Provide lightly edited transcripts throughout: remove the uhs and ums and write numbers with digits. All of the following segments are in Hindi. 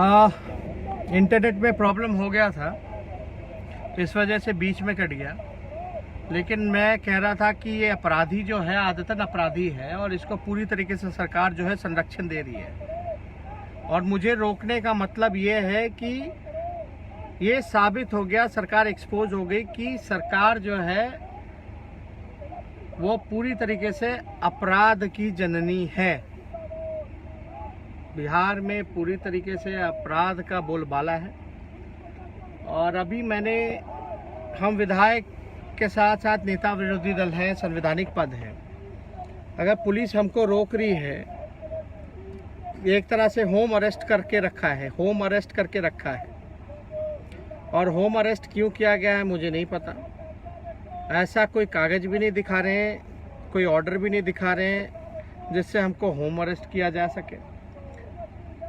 इंटरनेट में प्रॉब्लम हो गया था तो इस वजह से बीच में कट गया। लेकिन मैं कह रहा था कि ये अपराधी जो है आदतन अपराधी है और इसको पूरी तरीके से सरकार जो है संरक्षण दे रही है। और मुझे रोकने का मतलब ये है कि ये साबित हो गया, सरकार एक्सपोज हो गई कि सरकार जो है वो पूरी तरीके से अपराध की जननी है। बिहार में पूरी तरीके से अपराध का बोलबाला है। और अभी हम विधायक के साथ साथ नेता विरोधी दल हैं, संवैधानिक पद है। अगर पुलिस हमको रोक रही है, एक तरह से होम अरेस्ट करके रखा है। और होम अरेस्ट क्यों किया गया है मुझे नहीं पता। ऐसा कोई कागज भी नहीं दिखा रहे हैं, कोई ऑर्डर भी नहीं दिखा रहे हैं जिससे हमको होम अरेस्ट किया जा सके।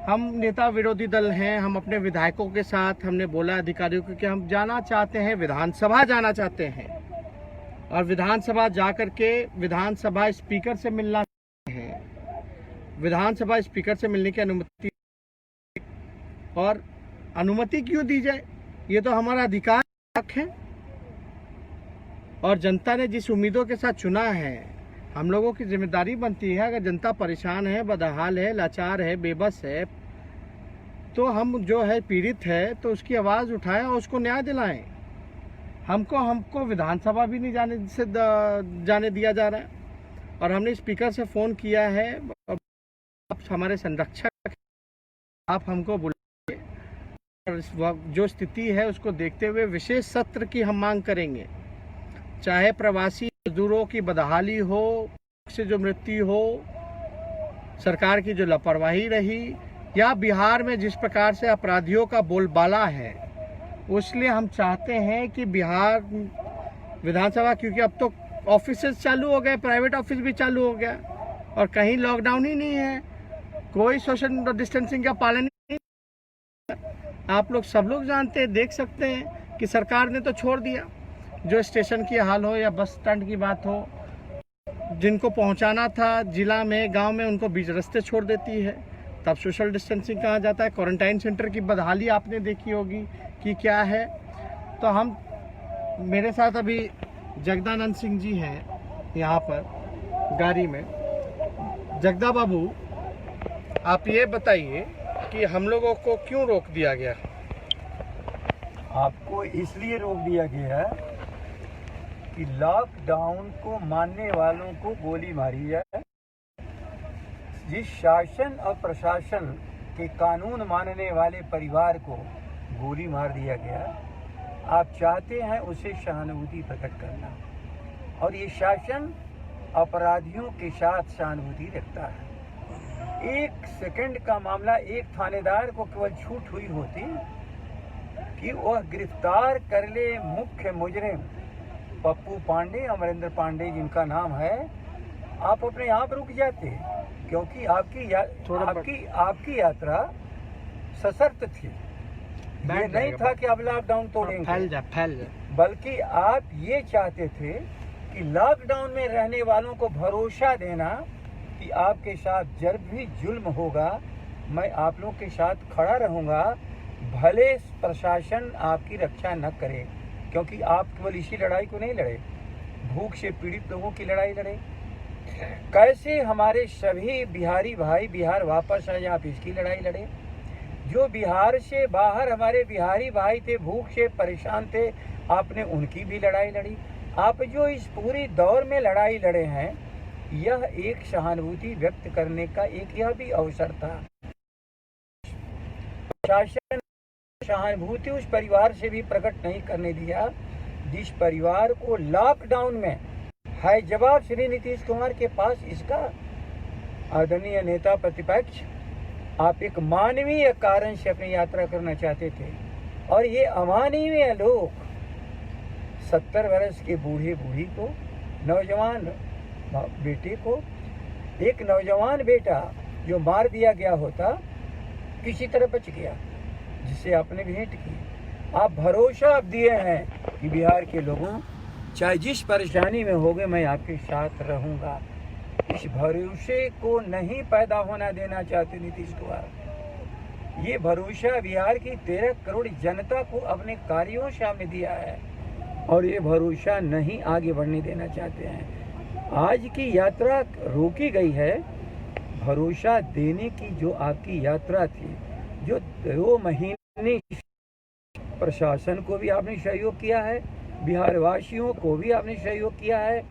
हम नेता विरोधी दल हैं, हम अपने विधायकों के साथ हमने बोला अधिकारियों को कि हम जाना चाहते हैं, विधानसभा जाना चाहते हैं और विधानसभा जाकर के विधानसभा स्पीकर से मिलना है। विधानसभा स्पीकर से मिलने की अनुमति क्यों दी जाए? ये तो हमारा अधिकार है। और जनता ने जिस उम्मीदों के साथ चुना है, हम लोगों की जिम्मेदारी बनती है, अगर जनता परेशान है, बदहाल है, लाचार है, बेबस है, तो हम जो है पीड़ित है तो उसकी आवाज़ उठाएं और उसको न्याय दिलाएं। हमको विधानसभा भी नहीं जाने दिया जा रहा है। और हमने स्पीकर से फ़ोन किया है, आप हमारे संरक्षक, आप हमको बुलाइए और जो स्थिति है उसको देखते हुए विशेष सत्र की हम मांग करेंगे। चाहे प्रवासी मजदूरों की बदहाली हो, से जो मृत्यु हो, सरकार की जो लापरवाही रही, या बिहार में जिस प्रकार से अपराधियों का बोलबाला है, इसलिए हम चाहते हैं कि बिहार विधानसभा, क्योंकि अब तो ऑफिसेज चालू हो गए, प्राइवेट ऑफिस भी चालू हो गया और कहीं लॉकडाउन ही नहीं है, कोई सोशल डिस्टेंसिंग का पालन नहीं। आप लोग सब लोग जानते हैं, देख सकते हैं कि सरकार ने तो छोड़ दिया। जो स्टेशन की हाल हो या बस स्टैंड की बात हो, जिनको पहुंचाना था जिला में, गांव में, उनको बीच रास्ते छोड़ देती है। तब सोशल डिस्टेंसिंग कहा जाता है। क्वारंटाइन सेंटर की बदहाली आपने देखी होगी कि क्या है। तो मेरे साथ अभी जगदानंद सिंह जी हैं यहाँ पर गाड़ी में। जगदा बाबू, आप ये बताइए कि हम लोगों को क्यों रोक दिया गया? आपको इसलिए रोक दिया गया कि लॉकडाउन को मानने वालों को गोली मारी जाए। जिस शासन और प्रशासन के कानून मानने वाले परिवार को गोली मार दिया गया, आप चाहते हैं उसे सहानुभूति प्रकट करना। और ये शासन अपराधियों के साथ सहानुभूति रखता है। 1 सेकंड का मामला, एक थानेदार को केवल छूट हुई होती कि वह गिरफ्तार कर ले मुख्य मुजरिम पप्पू पांडे, अमरेंद्र पांडे जिनका नाम है, आप अपने आप रुक जाते, क्योंकि आपकी यात्रा सशर्त थी। ये नहीं था कि अब लॉकडाउन तोड़ेंगे, फैल जा। बल्कि आप ये चाहते थे कि लॉकडाउन में रहने वालों को भरोसा देना कि आपके साथ जब भी जुल्म होगा मैं आप लोगों के साथ खड़ा रहूंगा, भले प्रशासन आपकी रक्षा न करे। क्योंकि आप केवल इसी लड़ाई को नहीं लड़े, भूख से पीड़ित लोगों की लड़ाई लड़े। कैसे हमारे सभी बिहारी भाई बिहार वापस आए, आप इसकी लड़ाई लड़े। जो बिहार से बाहर हमारे बिहारी भाई थे, भूख से परेशान थे, आपने उनकी भी लड़ाई लड़ी। आप जो इस पूरी दौर में लड़ाई लड़े हैं, यह एक सहानुभूति व्यक्त करने का एक यह भी अवसर था। शासन सहानुभूति उस परिवार से भी प्रकट नहीं करने दिया जिस परिवार को लॉकडाउन में है जवाब श्री नीतीश कुमार के पास। इसका आदरणीय नेता प्रतिपक्ष, आप एक मानवीय कारण से अपनी यात्रा करना चाहते थे और ये अमानवीय लोग 70 वर्ष के बूढ़ी को, नौजवान बेटे को, एक नौजवान बेटा जो मार दिया गया होता, किसी तरह बच गया, जिससे आपने भेंट की। आप भरोसा आप दिए हैं कि बिहार के लोगों, चाहे जिस परेशानी में होगे मैं आपके साथ रहूंगा। इस भरोसे को नहीं पैदा होना देना चाहते नीतीश कुमार। ये भरोसा बिहार की 13 करोड़ जनता को अपने कार्यों से हमने दिया है और ये भरोसा नहीं आगे बढ़ने देना चाहते हैं। आज की यात्रा रोकी गई है। भरोसा देने की जो आपकी यात्रा थी, जो 2 महीने प्रशासन को भी आपने सहयोग किया है, बिहार वासियों को भी आपने सहयोग किया है।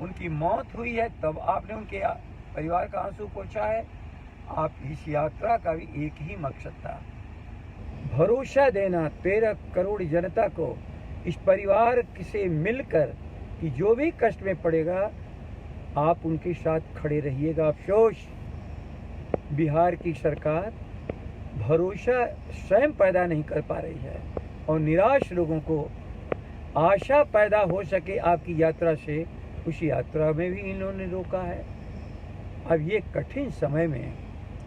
उनकी मौत हुई है तब आपने उनके परिवार का आंसू पोंछा है। आप इस यात्रा का भी एक ही मकसद था, भरोसा देना 13 करोड़ जनता को, इस परिवार से मिलकर कि जो भी कष्ट में पड़ेगा आप उनके साथ खड़े रहिएगा। अफसोस बिहार की सरकार भरोसा स्वयं पैदा नहीं कर पा रही है और निराश लोगों को आशा पैदा हो सके आपकी यात्रा से, उस यात्रा में भी इन्होंने रोका है। अब ये कठिन समय में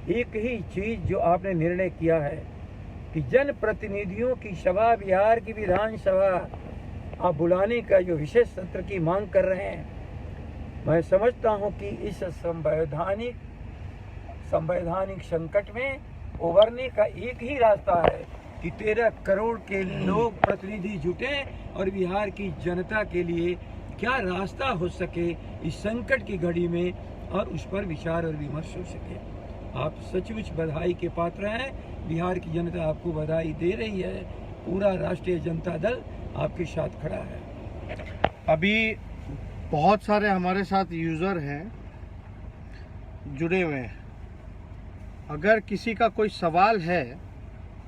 एक ही चीज जो आपने निर्णय किया है कि जन प्रतिनिधियों की सभा, बिहार की विधानसभा आप बुलाने का जो विशेष सत्र की मांग कर रहे हैं, मैं समझता हूं कि इस संवैधानिक संकट में उभरने का एक ही रास्ता है कि 13 करोड़ के लोग प्रतिनिधि जुटे और बिहार की जनता के लिए क्या रास्ता हो सके इस संकट की घड़ी में, और उस पर विचार और विमर्श हो सके। आप सचमुच बधाई के पात्र हैं। बिहार की जनता आपको बधाई दे रही है। पूरा राष्ट्रीय जनता दल आपके साथ खड़ा है। अभी बहुत सारे हमारे साथ यूज़र हैं जुड़े हुए हैं। अगर किसी का कोई सवाल है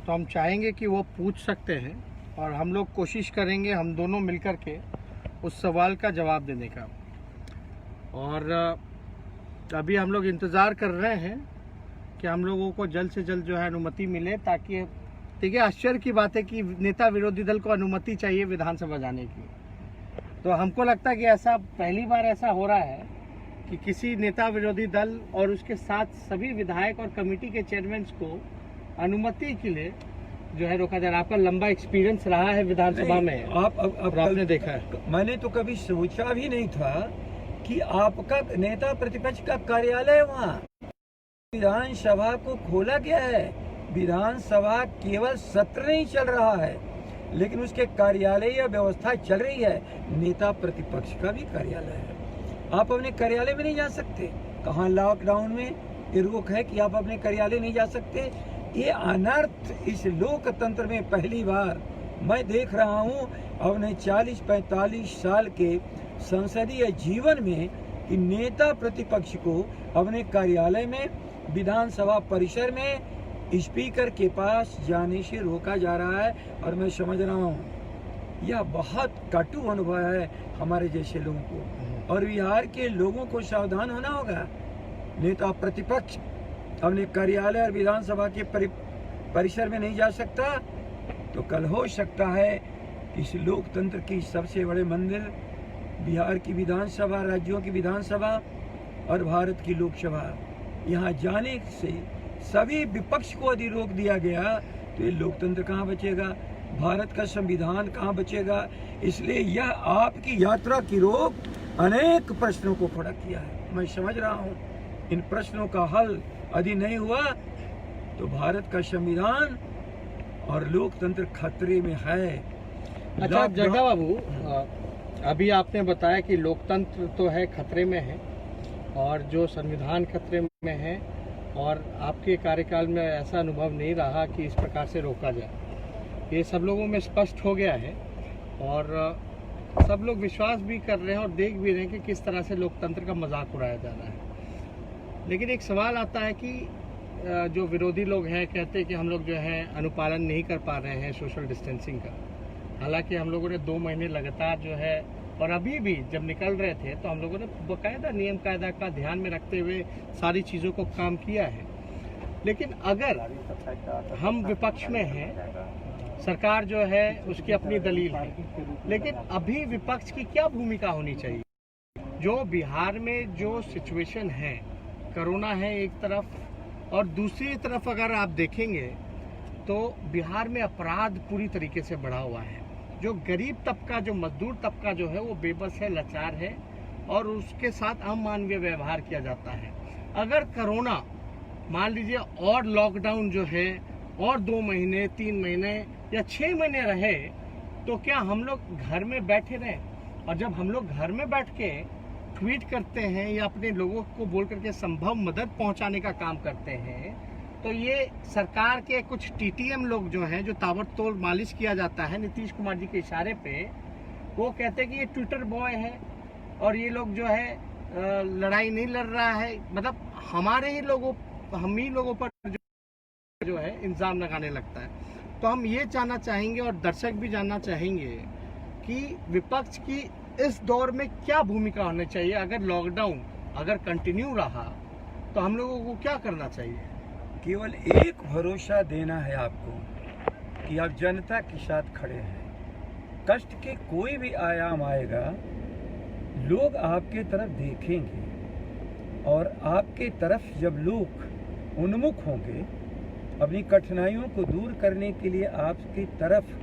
तो हम चाहेंगे कि वो पूछ सकते हैं और हम लोग कोशिश करेंगे हम दोनों मिलकर के उस सवाल का जवाब देने का। और अभी हम लोग इंतज़ार कर रहे हैं कि हम लोगों को जल्द से जल्द जो है अनुमति मिले, ताकि देखिए आश्चर्य की बात है कि नेता विरोधी दल को अनुमति चाहिए विधानसभा जाने की। तो हमको लगता है कि ऐसा पहली बार ऐसा हो रहा है कि किसी नेता विरोधी दल और उसके साथ सभी विधायक और कमेटी के चेयरमैन को अनुमति के लिए जो है रोका जा रहा है। आपका लंबा एक्सपीरियंस रहा है विधानसभा में, आपने देखा है। मैंने तो कभी सोचा भी नहीं था कि आपका नेता प्रतिपक्ष का कार्यालय वहाँ विधानसभा को खोला गया है। विधानसभा केवल सत्र नहीं चल रहा है, लेकिन उसके कार्यालय व्यवस्था चल रही है। नेता प्रतिपक्ष का भी कार्यालय है। आप अपने कार्यालय में नहीं जा सकते। कहाँ लॉकडाउन में ये रोक है कि आप अपने कार्यालय नहीं जा सकते। ये अनर्थ इस लोकतंत्र में पहली बार मैं देख रहा हूँ अपने 40-45 साल के संसदीय जीवन में कि नेता प्रतिपक्ष को अपने कार्यालय में, विधानसभा परिसर में स्पीकर के पास जाने से रोका जा रहा है। और मैं समझ रहा हूँ यह बहुत कटु अनुभव है हमारे जैसे लोगों को, और बिहार के लोगों को सावधान होना होगा। नेता प्रतिपक्ष अपने कार्यालय और विधानसभा के परिसर में नहीं जा सकता तो कल हो सकता है कि इस लोकतंत्र की सबसे बड़े मंदिर बिहार की विधानसभा, राज्यों की विधानसभा और भारत की लोकसभा, यहाँ जाने से सभी विपक्ष को यदि रोक दिया गया तो ये लोकतंत्र कहाँ बचेगा, भारत का संविधान कहाँ बचेगा। इसलिए यह आपकी यात्रा की रोक अनेक प्रश्नों को खड़ा किया है। मैं समझ रहा हूँ इन प्रश्नों का हल यदि नहीं हुआ तो भारत का संविधान और लोकतंत्र खतरे में है। अच्छा जग्गा बाबू, अभी आपने बताया कि लोकतंत्र तो है खतरे में है और जो संविधान खतरे में है, और आपके कार्यकाल में ऐसा अनुभव नहीं रहा कि इस प्रकार से रोका जाए। ये सब लोगों में स्पष्ट हो गया है और सब लोग विश्वास भी कर रहे हैं और देख भी रहे हैं कि किस तरह से लोकतंत्र का मजाक उड़ाया जा रहा है। लेकिन एक सवाल आता है कि जो विरोधी लोग हैं कहते हैं कि हम लोग जो है अनुपालन नहीं कर पा रहे हैं सोशल डिस्टेंसिंग का। हालांकि हम लोगों ने 2 महीने लगातार जो है, और अभी भी जब निकल रहे थे तो हम लोगों ने बाकायदा नियम कायदा का ध्यान में रखते हुए सारी चीज़ों को काम किया है। लेकिन अगर हम विपक्ष में हैं, सरकार जो है उसकी अपनी दलील है, लेकिन अभी विपक्ष की क्या भूमिका होनी चाहिए? जो बिहार में जो सिचुएशन है, कोरोना है एक तरफ और दूसरी तरफ अगर आप देखेंगे तो बिहार में अपराध पूरी तरीके से बढ़ा हुआ है। जो गरीब तबका, जो मजदूर तबका जो है वो बेबस है, लाचार है और उसके साथ अमानवीय व्यवहार किया जाता है। अगर कोरोना मान लीजिए और लॉकडाउन जो है और 2 महीने 3 महीने या 6 महीने रहे, तो क्या हम लोग घर में बैठे रहें? और जब हम लोग घर में बैठ के ट्वीट करते हैं या अपने लोगों को बोल करके संभव मदद पहुंचाने का काम करते हैं, तो ये सरकार के कुछ टीटीएम लोग जो हैं, जो ताबड़तोड़ मालिश किया जाता है नीतीश कुमार जी के इशारे पे, वो कहते हैं कि ये ट्विटर बॉय है और ये लोग जो है लड़ाई नहीं लड़ रहा है, मतलब हमारे ही लोगों, हम ही लोगों पर जो है इल्जाम लगाने लगता है। तो हम ये जानना चाहेंगे और दर्शक भी जानना चाहेंगे कि विपक्ष की इस दौर में क्या भूमिका होनी चाहिए। अगर लॉकडाउन अगर कंटिन्यू रहा तो हम लोगों को क्या करना चाहिए? केवल एक भरोसा देना है आपको कि आप जनता के साथ खड़े हैं। कष्ट के कोई भी आयाम आएगा, लोग आपके तरफ देखेंगे और आपके तरफ जब लोग उन्मुख होंगे, अपनी कठिनाइयों को दूर करने के लिए आपकी तरफ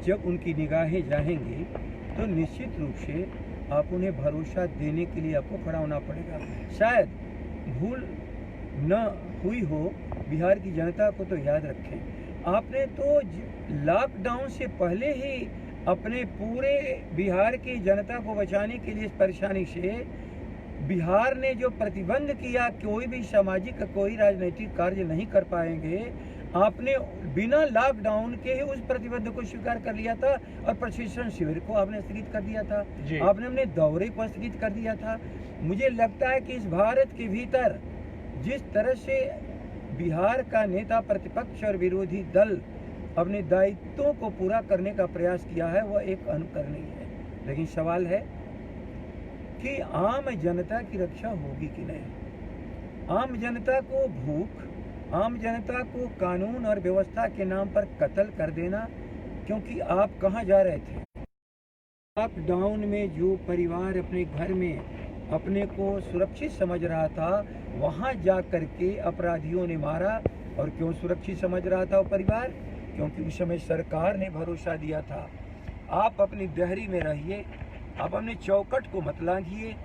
जब उनकी निगाहें जाएंगी, तो निश्चित रूप से आप उन्हें भरोसा देने के लिए आपको खड़ा होना पड़ेगा। शायद भूल न हुई हो, बिहार की जनता को तो याद रखें, आपने तो लॉकडाउन से पहले ही अपने पूरे बिहार की जनता को बचाने के लिए इस परेशानी से बिहार ने जो प्रतिबंध किया, कोई भी सामाजिक कोई राजनीतिक कार्य नहीं कर पाएंगे, आपने बिना लॉकडाउन के ही उस प्रतिबंध को स्वीकार कर लिया था और प्रशिक्षण शिविर को आपने स्थगित कर दिया था, आपने अपने दौरे को स्थगित कर दिया था। मुझे लगता है कि इस भारत के भीतर जिस तरह से बिहार का नेता प्रतिपक्ष और विरोधी दल अपने दायित्वों को पूरा करने का प्रयास किया है, वह एक अनुकरणीय है। लेकिन सवाल है कि आम जनता की रक्षा होगी कि नहीं। आम जनता को भूख, आम जनता को कानून और व्यवस्था के नाम पर कत्ल कर देना, क्योंकि आप कहाँ जा रहे थे? लॉकडाउन में जो परिवार अपने घर में अपने को सुरक्षित समझ रहा था, वहां जा करके अपराधियों ने मारा। और क्यों सुरक्षित समझ रहा था वो परिवार? क्योंकि उस समय सरकार ने भरोसा दिया था, आप अपनी दहरी में रहिए, आप अपने चौकट को मत लांघिए,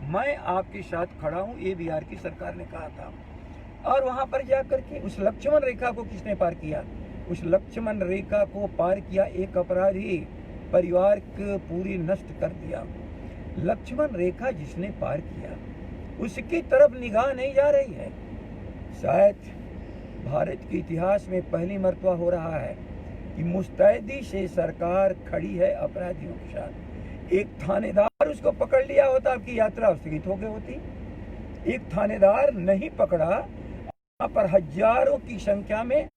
मैं आपके साथ खड़ा हूँ, ये बिहार की सरकार ने कहा था। और वहां पर जाकर के उस लक्ष्मण रेखा को किसने पार किया? उस लक्ष्मण रेखा को पार किया एक अपराधी, परिवार को पूरी नष्ट कर दिया। लक्ष्मण रेखा जिसने पार किया, उसकी तरफ निगाह नहीं जा रही है। शायद भारत के इतिहास में पहली मर्तबा हो रहा है कि मुस्तैदी से सरकार खड़ी है अपराधियों के साथ। एक थानेदार उसको पकड़ लिया होता, आपकी यात्रा स्थगित हो गई होती। एक थानेदार नहीं पकड़ा, वहां पर हजारों की संख्या में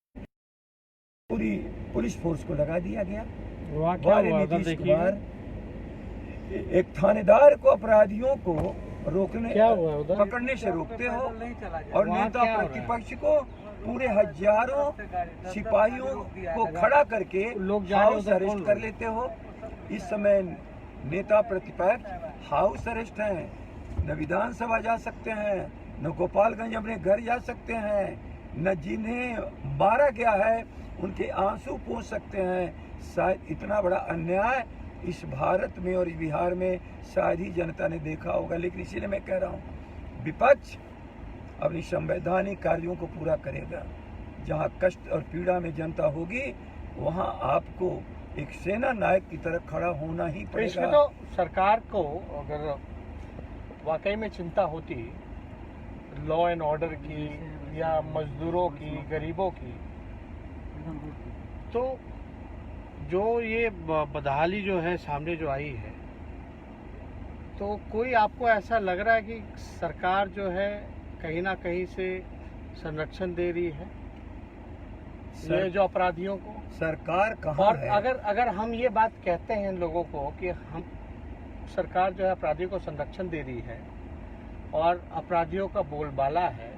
पूरी पुलिस फोर्स को लगा दिया गया। नीतीश कुमार एक थानेदार को अपराधियों को रोकने, पकड़ने से रोकते हो, और नेता प्रतिपक्ष को पूरे हजारों सिपाहियों को खड़ा करके हाउस अरेस्ट कर लेते हो। इस समय नेता प्रतिपक्ष हाउस अरेस्ट हैं, न विधानसभा जा सकते हैं, न गोपालगंज अपने घर जा सकते हैं, न जिन्हें मारा गया है उनके आंसू पोंछ सकते हैं। शायद इतना बड़ा अन्याय इस भारत में और इस बिहार में शायद ही जनता ने देखा होगा। लेकिन इसीलिए मैं कह रहा हूँ, विपक्ष अपनी संवैधानिक कार्यों को पूरा करेगा। जहाँ कष्ट और पीड़ा में जनता होगी, वहाँ आपको एक सेना नायक की तरह खड़ा होना ही पड़ेगा। इसमें तो सरकार को अगर वाकई में चिंता होती लॉ एंड ऑर्डर की या मजदूरों की, गरीबों की, तो जो ये बदहाली जो है सामने जो आई है, तो कोई आपको ऐसा लग रहा है कि सरकार जो है कहीं ना कहीं से संरक्षण दे रही है ये जो अपराधियों को? सरकार कहाँ और है? अगर हम ये बात कहते हैं लोगों को कि हम सरकार जो है अपराधियों को संरक्षण दे रही है और अपराधियों का बोलबाला है,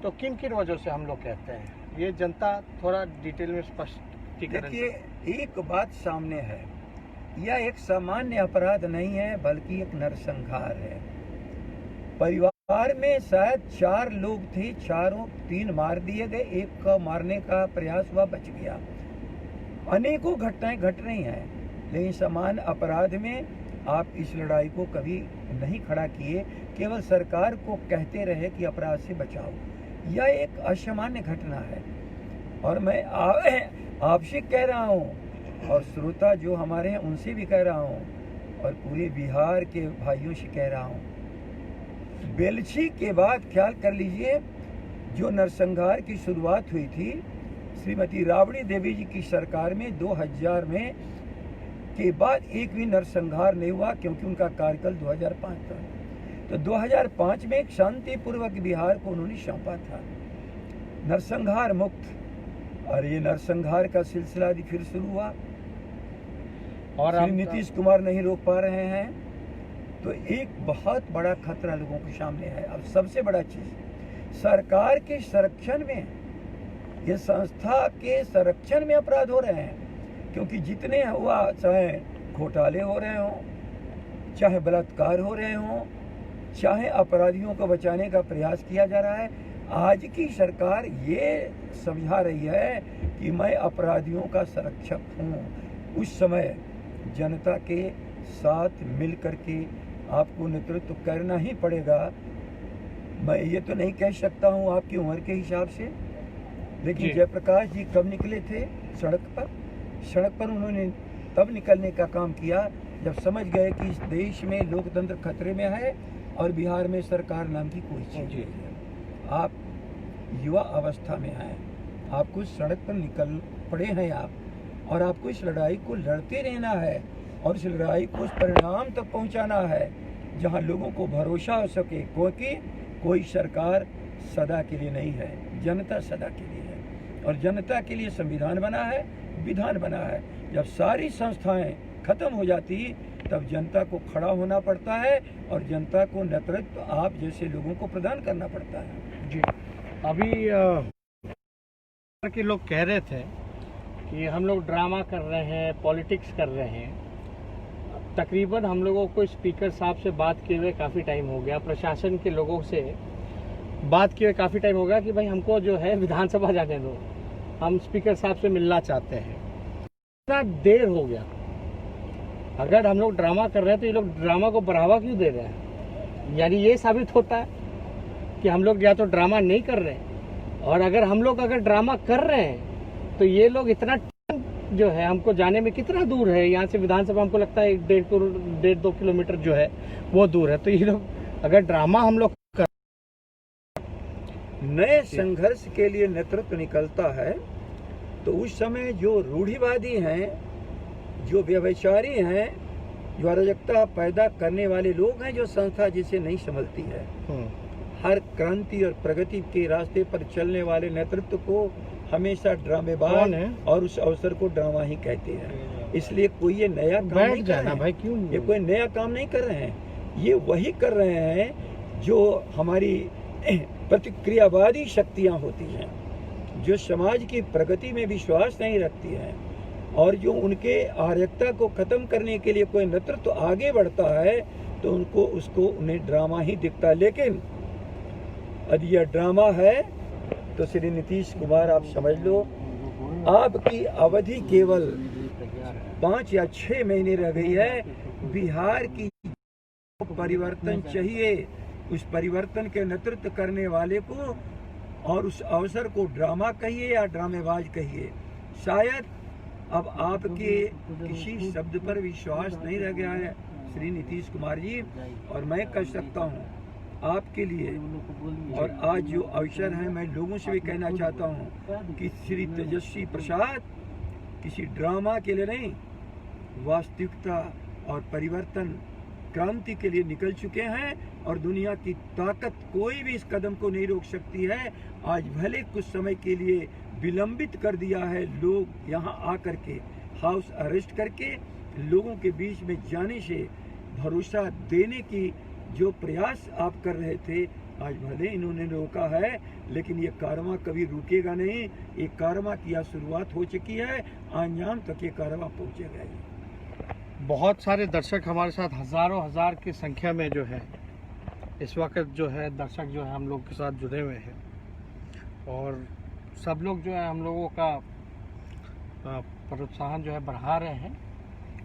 तो किन किन वजह से हम लोग कहते हैं? ये जनता थोड़ा डिटेल में स्पष्टीकरण। देखिए, एक बात सामने है, यह एक सामान्य अपराध नहीं है, बल्कि एक नरसंहार है। परिवार में शायद 4 लोग थे, चारों 3 मार दिए गए, एक का मारने का प्रयास हुआ, बच गया। अनेकों घटनाएं घट रही हैं, लेकिन समान अपराध में आप इस लड़ाई को कभी नहीं खड़ा किए, केवल सरकार को कहते रहे कि अपराध से बचाओ। यह एक असामान्य घटना है। और मैं आपसे कह रहा हूँ और श्रोता जो हमारे हैं उनसे भी कह रहा हूँ और पूरे बिहार के भाइयों से कह रहा हूँ, बेलछी के बाद ख्याल कर लीजिए जो नरसंहार की शुरुआत हुई थी श्रीमती राबड़ी देवी जी की सरकार में 2000 में के बाद एक भी नरसंहार नहीं हुआ, क्योंकि उनका कार्यकाल 2005 था। तो 2005 में एक शांतिपूर्वक बिहार को उन्होंने सौंपा था, नरसंहार मुक्त। और ये नरसंहार का सिलसिला फिर शुरू हुआ और श्री नीतीश कुमार नहीं रोक पा रहे हैं। तो एक बहुत बड़ा खतरा लोगों के सामने है। अब सबसे बड़ा चीज, सरकार के संरक्षण में, ये संस्था के संरक्षण में अपराध हो रहे हैं, क्योंकि जितने हुआ, चाहे घोटाले हो रहे हों, चाहे बलात्कार हो रहे हों, चाहे अपराधियों को बचाने का प्रयास किया जा रहा है, आज की सरकार ये समझा रही है कि मैं अपराधियों का संरक्षक हूँ। उस समय जनता के साथ मिल करके आपको नेतृत्व करना ही पड़ेगा। मैं ये तो नहीं कह सकता हूँ आपकी उम्र के हिसाब से, लेकिन जयप्रकाश जी कब निकले थे सड़क पर उन्होंने तब निकलने का काम किया जब समझ गए कि इस देश में लोकतंत्र खतरे में है और बिहार में सरकार नाम की कोई चीज नहीं है। आप युवा अवस्था में हैं, आपको सड़क पर निकल पड़े हैं आप, और आपको इस लड़ाई को लड़ते रहना है और इस लड़ाई को उस परिणाम तक पहुंचाना है जहां लोगों को भरोसा हो सके, क्योंकि कोई सरकार सदा के लिए नहीं है, जनता सदा के लिए है। और जनता के लिए संविधान बना है, विधान बना है। जब सारी संस्थाएं खत्म हो जाती तब जनता को खड़ा होना पड़ता है और जनता को नेतृत्व आप जैसे लोगों को प्रदान करना पड़ता है। जी, अभी के लोग कह रहे थे कि हम लोग ड्रामा कर रहे हैं, पॉलिटिक्स कर रहे हैं। तकरीबन हम लोगों को स्पीकर साहब से बात किए हुए काफ़ी टाइम हो गया, प्रशासन के लोगों से बात किए हुए काफ़ी टाइम हो गया कि भाई हमको जो है विधानसभा जाने दो, हम स्पीकर साहब से मिलना चाहते हैं। इतना देर हो गया। अगर हम लोग ड्रामा कर रहे हैं तो ये लोग ड्रामा को बढ़ावा क्यों दे रहे हैं? यानी ये साबित होता है कि हम लोग या तो ड्रामा नहीं कर रहे हैं, और अगर ड्रामा कर रहे हैं तो ये लोग इतना जो है हमको जाने में कितना दूर है, यहाँ से विधानसभा हमको लगता है 1.5-2 किलोमीटर जो है वो दूर है। तो ये लोग अगर ड्रामा हम लोग कर, नए संघर्ष के लिए नेतृत्व निकलता है तो उस समय जो रूढ़िवादी हैं, जो व्यभिचारी हैं, जो अराजकता पैदा करने वाले लोग हैं, जो संस्था जिसे नहीं संभलती है, हर क्रांति और प्रगति के रास्ते पर चलने वाले नेतृत्व को हमेशा ड्रामेबाज और उस अवसर को ड्रामा ही कहते हैं। इसलिए कोई ये नया काम नहीं कर रहे हैं, भाई क्यों ये कोई नया काम नहीं कर रहे हैं, ये वही कर रहे हैं जो हमारी प्रतिक्रियावादी शक्तियां होती हैं, जो समाज की प्रगति में विश्वास नहीं रखती हैं, और जो उनके अराजकता को खत्म करने के लिए कोई नेतृत्व आगे बढ़ता है तो उन्हें ड्रामा ही दिखता है। लेकिन यदि यह ड्रामा है तो श्री नीतीश कुमार आप समझ लो, आपकी अवधि केवल 5 या 6 महीने रह गई है। बिहार की परिवर्तन चाहिए, उस परिवर्तन के नेतृत्व करने वाले को, और उस अवसर को ड्रामा कहिए या ड्रामेबाज कहिए, शायद अब आपके किसी शब्द पर विश्वास नहीं रह गया है श्री नीतीश कुमार जी। और मैं कह सकता हूँ आपके लिए, और आज जो अवसर है, मैं लोगों से भी कहना चाहता हूँ कि श्री तेजस्वी प्रसाद किसी ड्रामा के लिए नहीं, वास्तविकता और परिवर्तन क्रांति के लिए निकल चुके हैं, और दुनिया की ताकत कोई भी इस कदम को नहीं रोक सकती है। आज भले कुछ समय के लिए विलंबित कर दिया है, लोग यहाँ आकर के हाउस अरेस्ट करके लोगों के बीच में जाने से भरोसा देने की जो प्रयास आप कर रहे थे, आज भले इन्होंने रोका है, लेकिन ये कारवां कभी रुकेगा नहीं। ये कारवां की शुरुआत हो चुकी है, अंजाम तक ये कारवां पहुँचेगा। बहुत सारे दर्शक हमारे साथ हजारों हजार की संख्या में जो है इस वक्त जो है दर्शक जो है हम लोग के साथ जुड़े हुए हैं, और सब लोग जो है हम लोगों का प्रोत्साहन जो है बढ़ा रहे हैं।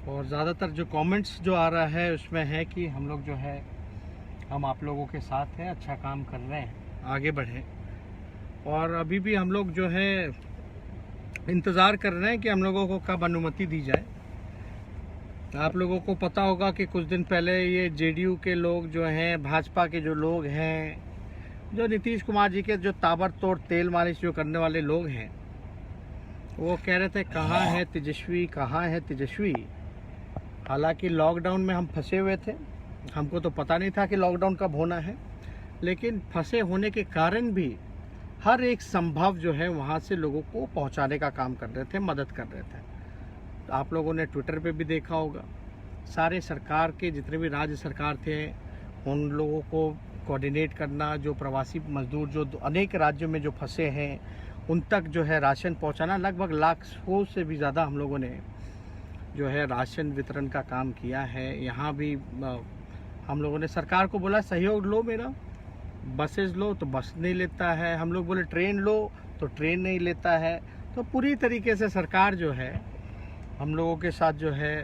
और ज़्यादातर जो कमेंट्स जो आ रहा है उसमें है कि हम लोग जो है हम आप लोगों के साथ हैं, अच्छा काम कर रहे हैं, आगे बढ़ें। और अभी भी हम लोग जो है इंतज़ार कर रहे हैं कि हम लोगों को कब अनुमति दी जाए। आप लोगों को पता होगा कि कुछ दिन पहले ये जेडीयू के लोग जो हैं, भाजपा के जो लोग हैं, जो नीतीश कुमार जी के जो ताबड़तोड़ तेल मालिश जो करने वाले लोग हैं, वो कह रहे थे कहाँ है तेजस्वी, कहाँ है तेजस्वी। हालांकि लॉकडाउन में हम फंसे हुए थे, हमको तो पता नहीं था कि लॉकडाउन कब होना है, लेकिन फंसे होने के कारण भी हर एक संभव जो है वहाँ से लोगों को पहुँचाने का काम कर रहे थे, मदद कर रहे थे। तो आप लोगों ने ट्विटर पे भी देखा होगा, सारे सरकार के जितने भी राज्य सरकार थे उन लोगों को कोऑर्डिनेट करना, जो प्रवासी मजदूर जो अनेक राज्यों में जो फंसे हैं उन तक जो है राशन पहुंचाना। लगभग लाखों से भी ज़्यादा हम लोगों ने जो है राशन वितरण का काम किया है। यहाँ भी हम लोगों ने सरकार को बोला सहयोग लो मेरा, बसेज लो तो बस नहीं लेता है, हम लोग बोले ट्रेन लो तो ट्रेन नहीं लेता है। तो पूरी तरीके से सरकार जो है हम लोगों के साथ जो है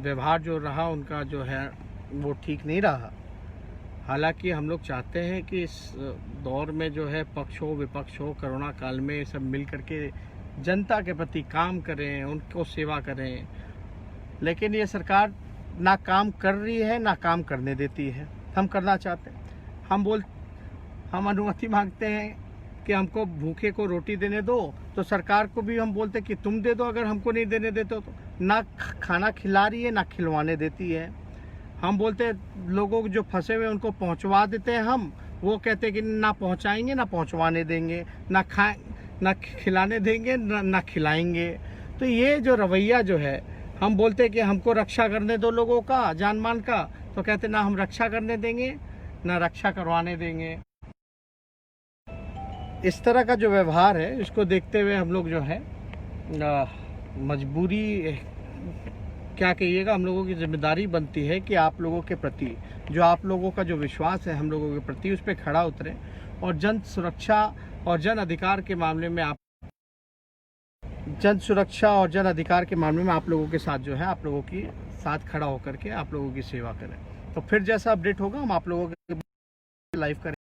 व्यवहार जो रहा उनका जो है वो ठीक नहीं रहा। हालांकि हम लोग चाहते हैं कि इस दौर में जो है पक्ष हो विपक्ष हो, कोरोना काल में सब मिल करके जनता के प्रति काम करें, उनको सेवा करें, लेकिन ये सरकार ना काम कर रही है ना काम करने देती है। हम करना चाहते हैं, हम अनुमति मांगते हैं कि हमको भूखे को रोटी देने दो, तो सरकार को भी हम बोलते कि तुम दे दो, अगर हमको नहीं देने देते तो। ना खाना खिला रही है ना खिलवाने देती है। हम बोलते लोगों जो फंसे हुए उनको पहुंचवा देते हैं हम, वो कहते कि ना पहुंचाएंगे ना पहुंचवाने देंगे, ना खिलाने देंगे ना खिलाएंगे। तो ये जो रवैया जो है, हम बोलते कि हमको रक्षा करने दो लोगों का जान मान का, तो कहते ना हम रक्षा करने देंगे ना रक्षा करवाने देंगे। इस तरह का जो व्यवहार है इसको देखते हुए हम लोग जो है मजबूरी क्या कहिएगा, हम लोगों की जिम्मेदारी बनती है कि आप लोगों के प्रति जो आप लोगों का जो विश्वास है हम लोगों के प्रति, उस पर खड़ा उतरें और जन सुरक्षा और जन अधिकार के मामले में आप लोगों के साथ जो है आप लोगों की साथ खड़ा होकर के आप लोगों की सेवा करें। तो फिर जैसा अपडेट होगा हम आप लोगों के लाइव करें।